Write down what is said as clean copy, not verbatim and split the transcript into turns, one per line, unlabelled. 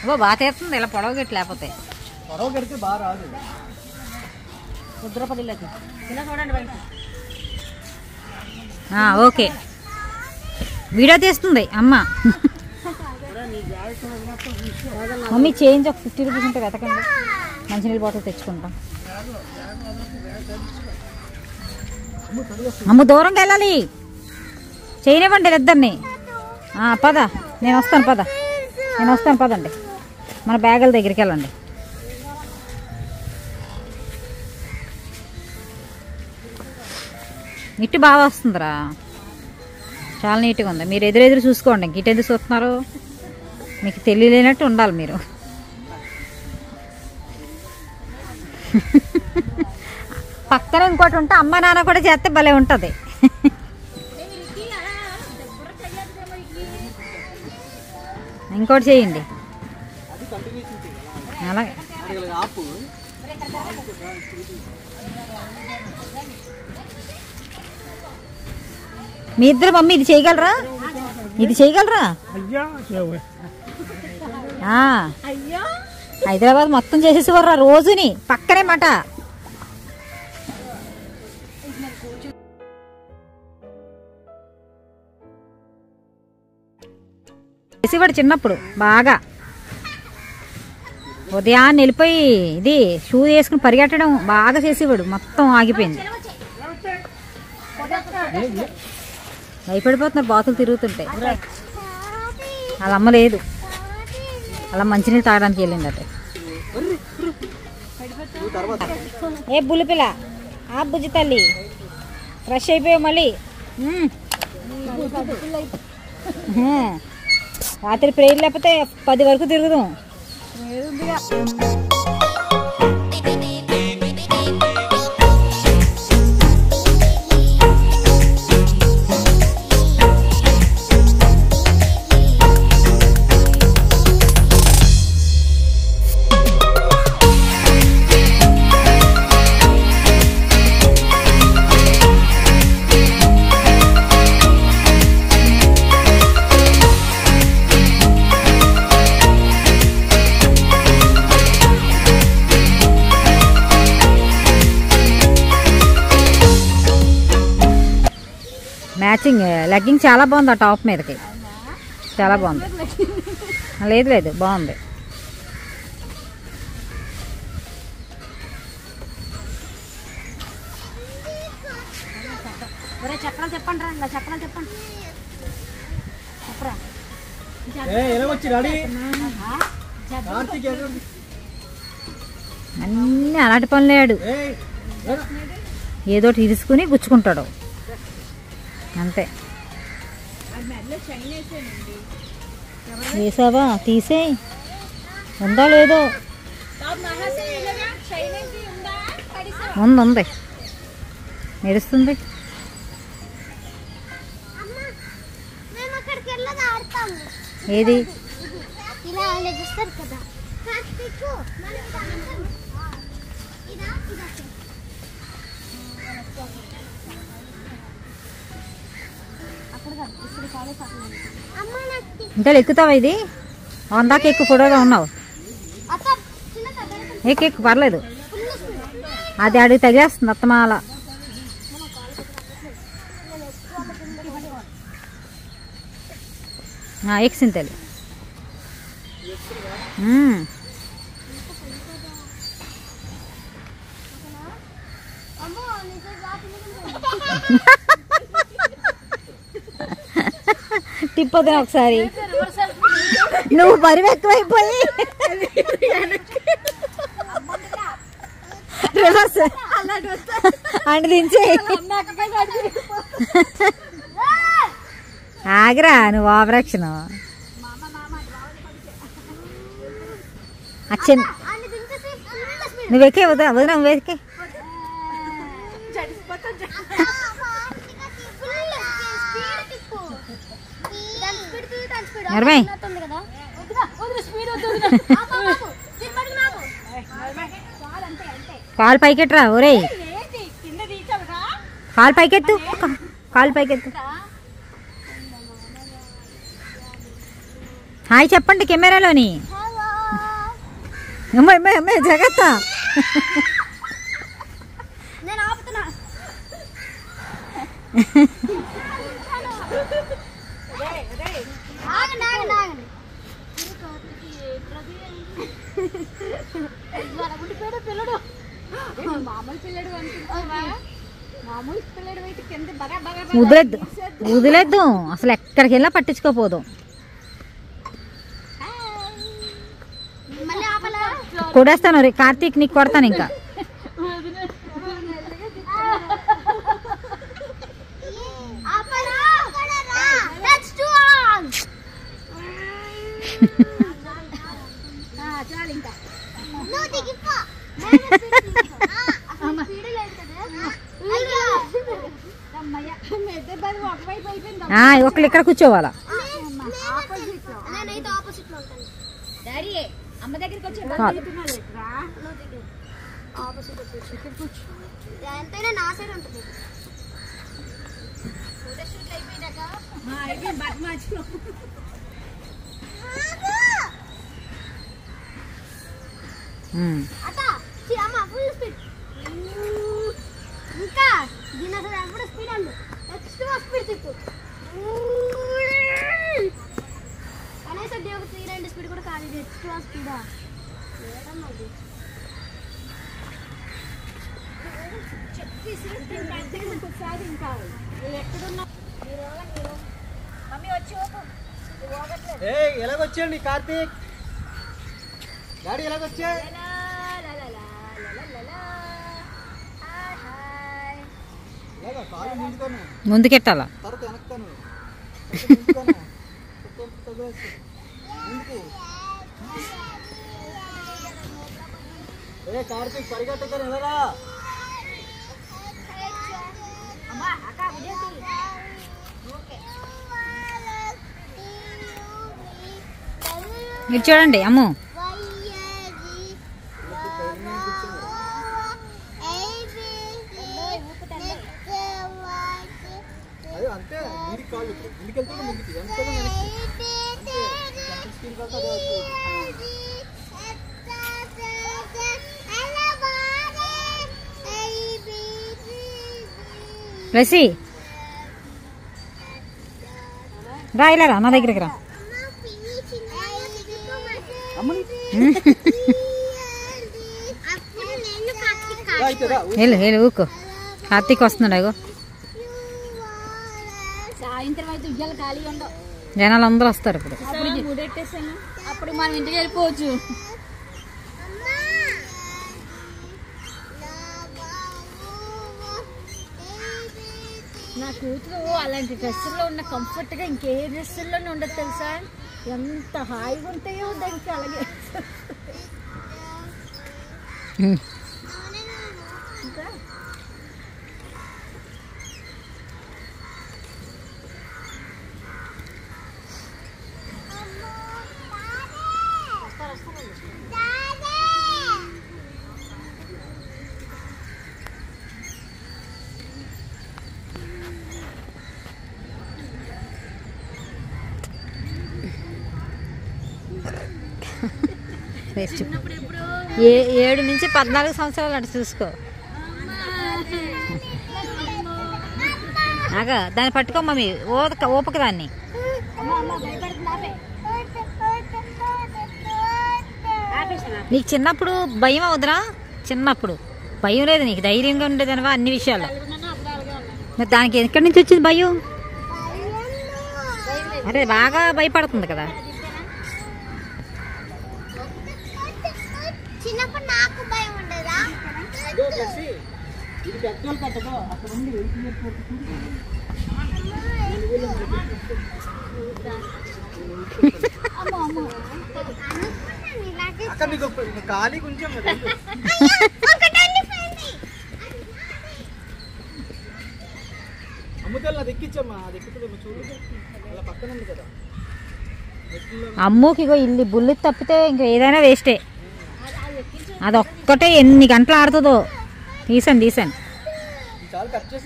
ఓ బాగా తీస్తుంది ఇలా పొడవ గట్టి లేకపోతే
పొడవ కడితే బాగా రాదు.
ముద్రపల్లిలోకి ఇలా చూడండి బయట.
ఓకే వీడియో తీస్తుంది అమ్మ. మమ్మీ చేంజ్ ఒక 50 రూపీస్ ఉంటే వెతకండి, మంచినీళ్ళ బాటిల్ తెచ్చుకుంటాం. అమ్మ దూరంగా వెళ్ళాలి, చేయనివ్వండి ఇద్దరిని. పద నేను వస్తాను, పదండి మన బ్యాగుల దగ్గరికి వెళ్ళండి. ఇటు బాగా వస్తుందిరా, చాలా నీట్గా ఉంది. మీరు ఎదురెదురు చూసుకోండి, ఇంక ఇటు ఎందుకు చూస్తున్నారు, మీకు తెలియలేనట్టు ఉండాలి మీరు. పక్కన ఇంకోటి ఉంటే అమ్మ నాన్న కూడా చేస్తే భలే ఉంటుంది. ఇంకోటి చేయండి అలాగే. మీ ఇద్దరు మమ్మీ ఇది చేయగలరా, హైదరాబాద్ మొత్తం చేసేసేవారు రోజుని పక్కనే మాట. చేసేవాడు చిన్నప్పుడు బాగా. ఉదయాన్నే వెళ్ళిపోయి ఇది షూ వేసుకుని పరిగెట్టడం బాగా చేసేవాడు, మొత్తం ఆగిపోయింది. భయపడిపోతున్నారు బాతులు తిరుగుతుంటే. వాళ్ళ అమ్మ లేదు, అలా మంచినీళ్ళు తాగడానికి వెళ్ళింది అట. ఏ బుల్లిపిల్ల, బుజ్జి తల్లి ఫ్రెష్ అయిపోయావు మళ్ళీ. రాత్రి ప్రేయర్ లేకపోతే 10 వరకు తిరుగుదాం. మ్యాచింగ్ లెగ్గింగ్ చాలా బాగుంది, ఆ టాప్ మీదకి చాలా బాగుంది. లేదు బాగుంది. అన్నీ అలాంటి పని లేడు, ఏదోటి ఇరుసుకుని గుచ్చుకుంటాడు అంతే. వేసావా, తీసేయి, ఉందా లేదో. ఉంది మెరుస్తుంది. ఏది ఇంకా ఎక్కుతావా? ఇది 100 దాకా ఎక్కువ ఫోటోగా ఉన్నావు. ఎక్కు పర్లేదు, అది అడిగి తగిలేస్తుంది అత్తమాల. ఎక్సింది తల్లి. తిప్పొద్దున ఒకసారి, నువ్వు బరువు ఎక్కువైపోయి రివర్స్ అంటే దించే. ఆగరా నువ్వు ఓవరాక్షన్. నువ్వు ఎక్కే వద్దా, వదిన నువ్వు ఎక్కే. కాలు పైకెట్టురా, ఒరే కాలు పైకెత్తు, కాలు పైకెత్తు. హాయ్ చెప్పండి కెమెరాలోని. అమ్మాయి అమ్మాయి అమ్మాయి జాగ్రత్త.
నేను ఆపుతున్నా. ఆగండి ఆగండి ఆగండి. పిల్లడు మామూలు పిల్లడు అనుకుంటావా? మామూలు పిల్లడు అయితే కింద బాగా బాగా
వదిలేద్దు వదిలేద్దు, అసలు ఎక్కడికి వెళ్ళినా పట్టించుకోపోదు.
మళ్ళీ ఆపలా.
కొడేస్తాను రే కార్తీక్, నీకు కొడతాను ఇంకా. ఒకళ్ళు ఇక్కడ కూర్చోవాలా?
అమ్మ దగ్గరికి వచ్చి ఎంతైనా నా సైడ్ ఉంటుంది. ఇంకా దీని అసలు ఎప్పుడు స్పీడ్ అండి, నెక్స్ట్ స్పీడ్ తిప్పు. కనీసం దేవుడు 3 స్పీడ్ కూడా కాదు, ఇది ఎక్కువ స్పీడా.
ఎలాగొచ్చాండి కార్తీక్? డాడీ ఎలాగొచ్చా?
ముందుకెట్టాలా?
తర్వాత వెనక్తాను. కార్తీక్ పరిగెట్టుకొని వెళ్ళరా?
మీరు చూడండి అమ్ము.
అదే అంతే, ముందుకు కాళ్ళు ముందుకు వెళ్తాడు, ముందుకు వెనకాల
రసి రా, ఇలా రా నా దగ్గరికి రా. వెళ్ళు ఊకో, కార్తీక్ వస్తున్నాడు. అగో
సాయంత్రం అయితే ఉద్యోగాలు ఖాళీ ఉండవు,
జనాలు అందరూ వస్తారు. ఇప్పుడు
అప్పుడు మనం ఇంటికి వెళ్ళిపోవచ్చు. నా కూతురు అలాంటి డ్రెస్సుల్లో ఉన్న కంఫర్ట్గా ఇంకే డ్రెస్సుల్లోనే ఉండదు తెలుసా, ఎంత హాయిగా ఉంటాయో దానికి. అలాగే ఇంకా చిన్నప్పుడు
7 నుంచి 14 సంవత్సరాలు అంటే చూసుకో. అగా దాన్ని పట్టుకో మమ్మీ, ఓపక దాన్ని. నీకు చిన్నప్పుడు భయం అవుతురా? చిన్నప్పుడు భయం లేదు నీకు, ధైర్యంగా ఉండేదనవా అన్ని విషయాల్లో. మరి దానికి ఎక్కడి నుంచి వచ్చింది భయం? అరే బాగా భయపడుతుంది కదా.
చిన్నప్పుడు నాకు భయం ఉండదా?
ఇది పెట్రోల్ కట్టదో అక్కడ ఉంది. అక్కడ నీకు ఖాళీ కొంచెం అమ్ముతాలు అది ఎక్కించమ్మా, అది ఎక్కుతుందేమో చూడు, అలా పక్కన ఉంది కదా.
అమ్ముకి ఇల్లు బుల్లి తప్పితే ఇంకా ఏదైనా వేస్టే. అదొక్కటే ఎన్ని గంటలు ఆడుతుందో. తీసాను
చాలా కట్ చేసి